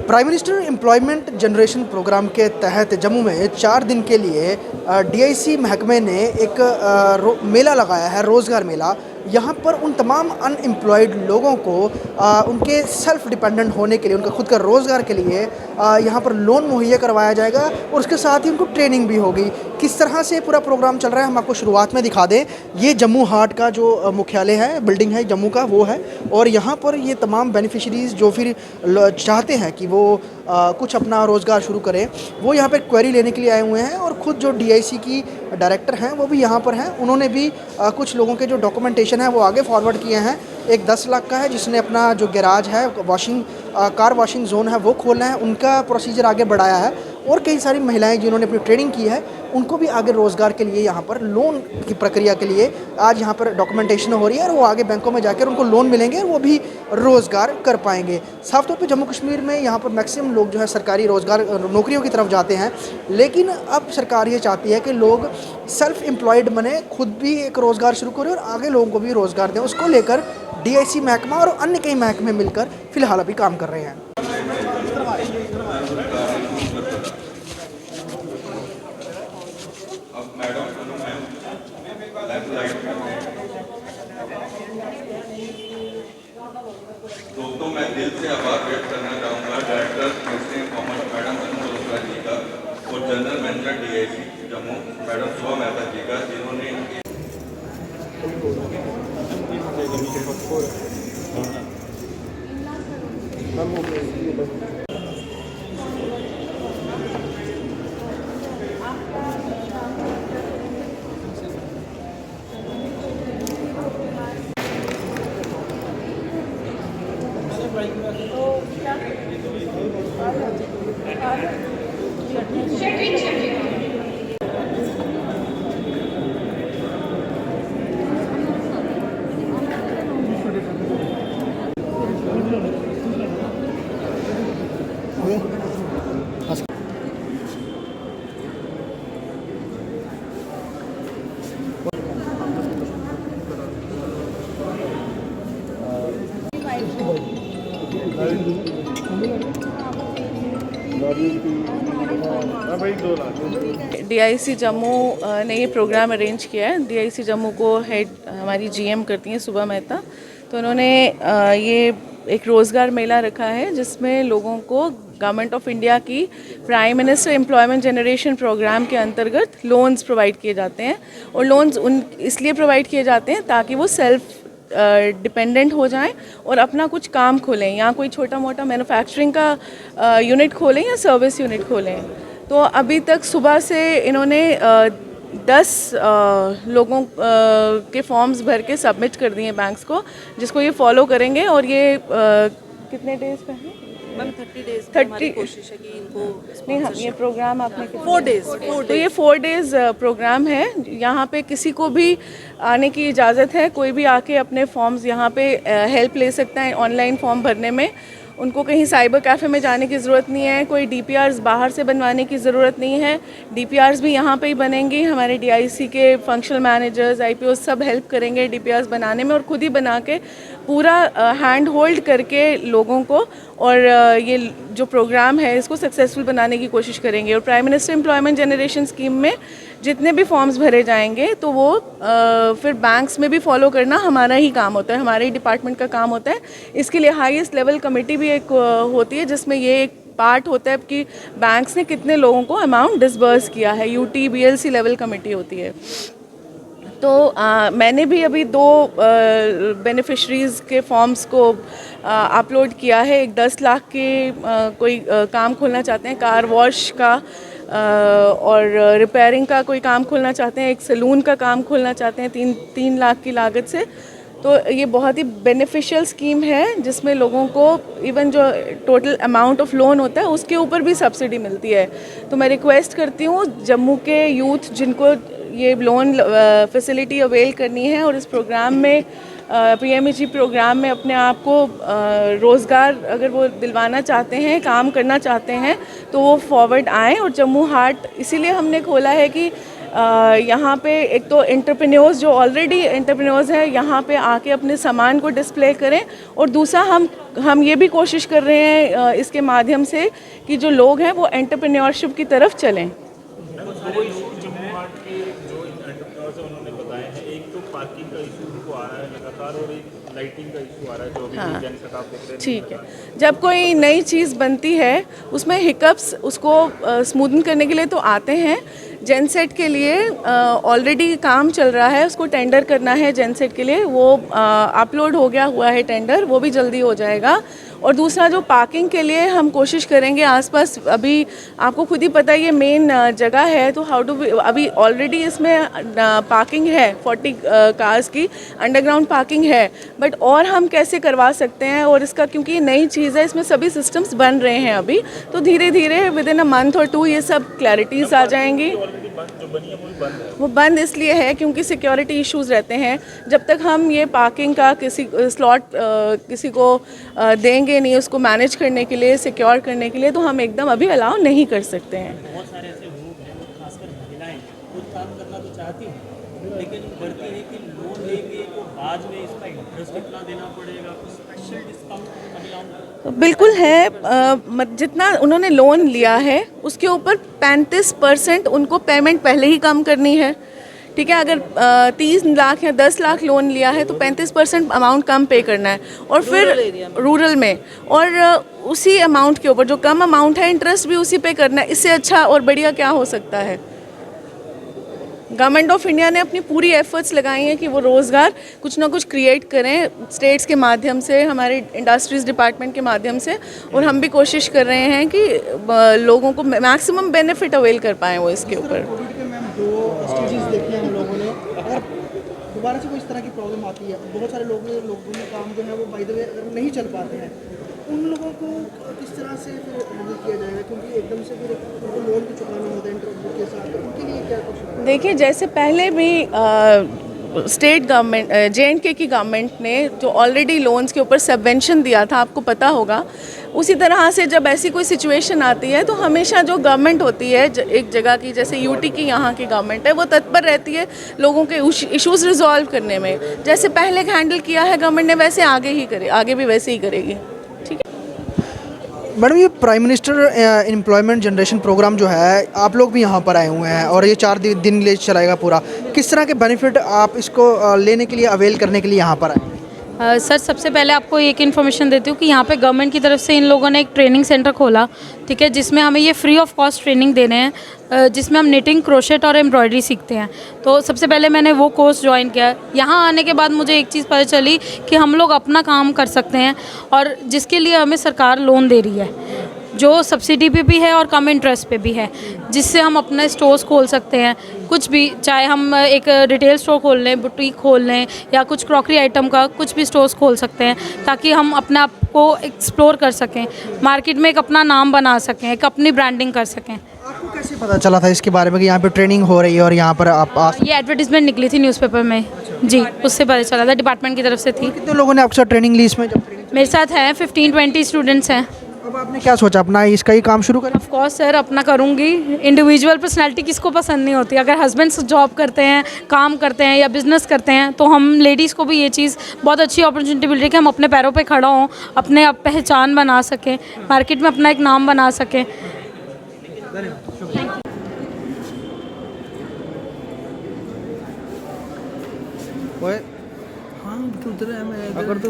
Prime minister employment generation programme के तहत जम्मू में 4 दिन के लिए डीआईसी महकमे ने एक मेला लगाया है, रोज़गार मेला। यहाँ पर उन तमाम अनएम्प्लॉयड लोगों को उनके सेल्फ डिपेंडेंट होने के लिए, उनका खुद का रोज़गार के लिए यहाँ पर लोन मुहैया करवाया जाएगा और उसके साथ ही उनको ट्रेनिंग भी होगी। किस तरह से पूरा प्रोग्राम चल रहा है हम आपको शुरुआत में दिखा दें। ये जम्मू हाट का जो मुख्यालय है, बिल्डिंग है जम्मू का, वो है। और यहाँ पर ये तमाम बेनिफिशरीज़ जो फिर चाहते हैं कि वो कुछ अपना रोज़गार शुरू करें, वो यहाँ पर क्वेरी लेने के लिए आए हुए हैं। और ख़ुद जो डीआईसी की डायरेक्टर हैं वो भी यहाँ पर हैं। उन्होंने भी कुछ लोगों के जो डॉक्यूमेंटेशन है वो आगे फॉरवर्ड किए हैं। एक 10 लाख का है जिसने अपना जो गैराज है, कार वॉशिंग जोन है वो खोलना है, उनका प्रोसीजर आगे बढ़ाया है। और कई सारी महिलाएं जिन्होंने अपनी ट्रेनिंग की है उनको भी आगे रोज़गार के लिए यहाँ पर लोन की प्रक्रिया के लिए आज यहाँ पर डॉक्यूमेंटेशन हो रही है और वो आगे बैंकों में जाकर उनको लोन मिलेंगे और वो भी रोज़गार कर पाएंगे। साफ तौर पे जम्मू कश्मीर में यहाँ पर मैक्सिमम लोग जो है सरकारी रोज़गार नौकरियों की तरफ जाते हैं, लेकिन अब सरकार ये चाहती है कि लोग सेल्फ एम्प्लॉयड बने, खुद भी एक रोज़गार शुरू करें और आगे लोगों को भी रोज़गार दें। उसको लेकर डीआईसी महकमा और अन्य कई महकमे मिलकर फ़िलहाल अभी काम कर रहे हैं। दोस्तों, मैं दिल से आभार व्यक्त करना चाहूँगा director ministry of commerce madam Anu Rosra ji का और general manager DIC Jammu madam Subah Mehta जी का, जिन्होंने डीआईसी जम्मू ने ये प्रोग्राम अरेंज किया है। डीआईसी जम्मू को हेड हमारी जीएम करती हैं सुबह मेहता, तो उन्होंने ये एक रोज़गार मेला रखा है जिसमें लोगों को गवर्नमेंट ऑफ इंडिया की prime minister employment generation programme के अंतर्गत लोन्स प्रोवाइड किए जाते हैं। और लोन्स इसलिए प्रोवाइड किए जाते हैं ताकि वो सेल्फ डिपेंडेंट हो जाएं और अपना कुछ काम खोलें, या कोई छोटा मोटा मैन्युफैक्चरिंग का यूनिट खोलें या सर्विस यूनिट खोलें। तो अभी तक सुबह से इन्होंने 10 लोगों के फॉर्म्स भर के सबमिट कर दिए बैंक्स को, जिसको ये फॉलो करेंगे। और ये कितने डेज़ का है? 30 डेज़ की हमारी कोशिश है कि इनको नहीं, हाँ, ये प्रोग्राम आपने 4 डेज़ तो ये 4 डेज़ प्रोग्राम है। यहाँ पे किसी को भी आने की इजाज़त है, कोई भी आके अपने फॉर्म्स यहाँ पे हेल्प ले सकता है ऑनलाइन फॉर्म भरने में। उनको कहीं साइबर कैफ़े में जाने की ज़रूरत नहीं है, कोई डीपीआरस बाहर से बनवाने की ज़रूरत नहीं है। डीपीआरस भी यहाँ पे ही बनेंगी। हमारे डीआईसी के फंक्शनल मैनेजर्स, आईपीओ सब हेल्प करेंगे डीपीआरस बनाने में, और खुद ही बना के पूरा हैंड होल्ड करके लोगों को, और ये जो प्रोग्राम है इसको सक्सेसफुल बनाने की कोशिश करेंगे। और prime minister employment generation scheme में जितने भी फॉर्म्स भरे जाएंगे तो वो फिर बैंक्स में भी फॉलो करना हमारा ही काम होता है, हमारे ही डिपार्टमेंट का काम होता है। इसके लिए हाईएस्ट लेवल कमेटी भी एक होती है जिसमें ये एक पार्ट होता है कि बैंक्स ने कितने लोगों को अमाउंट डिसबर्स किया है। यूटी बीएलसी लेवल कमेटी होती है। तो मैंने भी अभी 2 बेनिफिशरीज़ के फॉर्म्स को अपलोड किया है। एक 10 लाख के कोई काम खोलना चाहते हैं, कार वॉश का, और रिपेयरिंग का कोई काम खोलना चाहते हैं, एक सैलून का काम खोलना चाहते हैं 3 लाख की लागत से। तो ये बहुत ही बेनिफिशियल स्कीम है जिसमें लोगों को इवन जो टोटल अमाउंट ऑफ लोन होता है उसके ऊपर भी सब्सिडी मिलती है। तो मैं रिक्वेस्ट करती हूँ जम्मू के यूथ जिनको ये लोन फैसिलिटी अवेल करनी है और इस प्रोग्राम में पीएमईजी प्रोग्राम में अपने आप को रोज़गार अगर वो दिलवाना चाहते हैं, काम करना चाहते हैं, तो वो फॉरवर्ड आएँ। और जम्मू हाट इसीलिए हमने खोला है कि यहाँ पे एक तो एंटरप्रेन्योर्स जो ऑलरेडी एंटरप्रेन्योर्स हैं यहाँ पे आके अपने सामान को डिस्प्ले करें, और दूसरा हम ये भी कोशिश कर रहे हैं इसके माध्यम से कि जो लोग हैं वो एंटरप्रेन्योरशिप की तरफ चलें। दो इशू जम्मू हाट के जो एंटरप्रेन्योर्स हैं उन्होंने बताए हैं, एक तो पार्किंग का इशू उनको आ रहा है लगातार, और एक लाइटिंग का इशू आ रहा है जो अभी जनसेट आप देख रहे हैं। ठीक है, जब कोई नई चीज़ बनती है उसमें हिकअप्स उसको स्मूथन करने के लिए तो आते हैं। जेनसेट के लिए ऑलरेडी काम चल रहा है, उसको टेंडर करना है जेनसेट के लिए, वो अपलोड हो गया हुआ है टेंडर, वो भी जल्दी हो जाएगा। और दूसरा जो पार्किंग के लिए हम कोशिश करेंगे आसपास, अभी आपको खुद ही पता है ये मेन जगह है, तो हाउ टू अभी ऑलरेडी इसमें पार्किंग है 40 कार्स की, अंडरग्राउंड पार्किंग है, बट और हम कैसे करवा सकते हैं, और इसका क्योंकि ये नई चीज़ है इसमें सभी सिस्टम्स बन रहे हैं अभी, तो धीरे धीरे विद इन अ मंथ और 2 ये सब क्लैरिटीज़ आ जाएंगी। वो बंद इसलिए है क्योंकि सिक्योरिटी इश्यूज रहते हैं। जब तक हम ये पार्किंग का किसी स्लॉट किसी को देंगे नहीं उसको मैनेज करने के लिए, सिक्योर करने के लिए, तो हम एकदम अभी अलाउ नहीं कर सकते हैं। बहुत सारे ऐसे लोग हैं, खासकर महिलाएं, खुद काम करना तो चाहती हैं, लेकिन डरती है कि लोन लेंगे तो बाद में इसका इंटरेस्ट कितना देना पड़ेगा, कुछ स्पेशल डिस्काउंट महिलाओं को? बिल्कुल है, जितना उन्होंने लोन लिया है उसके ऊपर 35% उनको पेमेंट पहले ही कम करनी है। ठीक है, अगर 30 लाख या 10 लाख लोन लिया है तो 35% अमाउंट कम पे करना है, और फिर रूरल में, और उसी अमाउंट के ऊपर जो कम अमाउंट है इंटरेस्ट भी उसी पे करना है। इससे अच्छा और बढ़िया क्या हो सकता है। गवर्नमेंट ऑफ इंडिया ने अपनी पूरी एफर्ट्स लगाई हैं कि वो रोज़गार कुछ ना कुछ क्रिएट करें स्टेट्स के माध्यम से, हमारे इंडस्ट्रीज़ डिपार्टमेंट के माध्यम से, और हम भी कोशिश कर रहे हैं कि लोगों को मैक्सिमम बेनिफिट अवेल कर पाएँ वो इसके ऊपर। कोविड के मैम 2 स्टेजेस देखे हैं हम लोगों ने, अगर दोबारा से कोई इस तरह की प्रॉब्लम आती है, बहुत सारे लोगों का काम जो है वो बाय द वे अगर नहीं चल पाते हैं, उन लोगों को किस तरह से फिर हैंडल किया जाएगा, क्योंकि एकदम से फिर उनको लोन भी चुकाना होता है इंटरेस्ट के साथ, तो उनके लिए क्या कुछ? देखिए, जैसे पहले भी स्टेट गवर्नमेंट J&K की गवर्नमेंट ने जो ऑलरेडी लोन्स के ऊपर सबवेंशन दिया था, आपको पता होगा, उसी तरह से जब ऐसी कोई सिचुएशन आती है तो हमेशा जो गवर्नमेंट होती है एक जगह की, जैसे यूटी की यहाँ की गवर्नमेंट है, वो तत्पर रहती है लोगों के इश्यूज़ रिजॉल्व करने में। जैसे पहले हैंडल किया है गवर्नमेंट ने वैसे आगे भी वैसे ही करेगी। ठीक है मैडम, ये prime minister employment generation programme जो है, आप लोग भी यहाँ पर आए हुए हैं और ये 4 दिन के लिए चलाएगा पूरा, किस तरह के बेनिफिट आप इसको लेने के लिए, अवेल करने के लिए यहाँ पर आए? सर, सबसे पहले आपको एक इन्फॉर्मेशन देती हूँ कि यहाँ पे गवर्नमेंट की तरफ से इन लोगों ने एक ट्रेनिंग सेंटर खोला, ठीक है, जिसमें हमें ये फ्री ऑफ कॉस्ट ट्रेनिंग दे रहे हैं, जिसमें हम निटिंग, क्रोशेट और एम्ब्रॉयडरी सीखते हैं। तो सबसे पहले मैंने वो कोर्स ज्वाइन किया। यहाँ आने के बाद मुझे एक चीज़ पता चली कि हम लोग अपना काम कर सकते हैं, और जिसके लिए हमें सरकार लोन दे रही है, जो सब्सिडी पे भी है और कम इंटरेस्ट पे भी है, जिससे हम अपने स्टोर्स खोल सकते हैं, कुछ भी, चाहे हम एक रिटेल स्टोर खोल लें, बुटीक खोल लें, या कुछ क्रॉकरी आइटम का कुछ भी स्टोर्स खोल सकते हैं, ताकि हम अपने आप को एक्सप्लोर कर सकें, मार्केट में एक अपना नाम बना सकें, एक अपनी ब्रांडिंग कर सकें। आपको कैसे पता चला था इसके बारे में कि यहाँ पे ट्रेनिंग हो रही है और यहाँ पर आप ये एडवर्टीजमेंट निकली थी न्यूज़पेपर में जी, उससे पता चला था, डिपार्टमेंट की तरफ से थी। कितने लोगों ने आपके साथ ट्रेनिंग ली इसमें? जब ट्रेनिंग मेरे साथ हैं 15-20 स्टूडेंट्स हैं। अब आपने क्या सोचा, अपना इसका ही काम शुरू करें? ऑफ कोर्स सर, अपना करूँगी। इंडिविजुअल पर्सनालिटी किसको पसंद नहीं होती। अगर हस्बैंड्स जॉब करते हैं, काम करते हैं या बिजनेस करते हैं, तो हम लेडीज़ को भी ये चीज़ बहुत अच्छी अपॉर्चुनिटी मिल रही है कि हम अपने पैरों पे खड़ा हों, अपने आप पहचान बना सकें, मार्केट में अपना एक नाम बना सकें। हाँ, उधर है, मैं अगर तो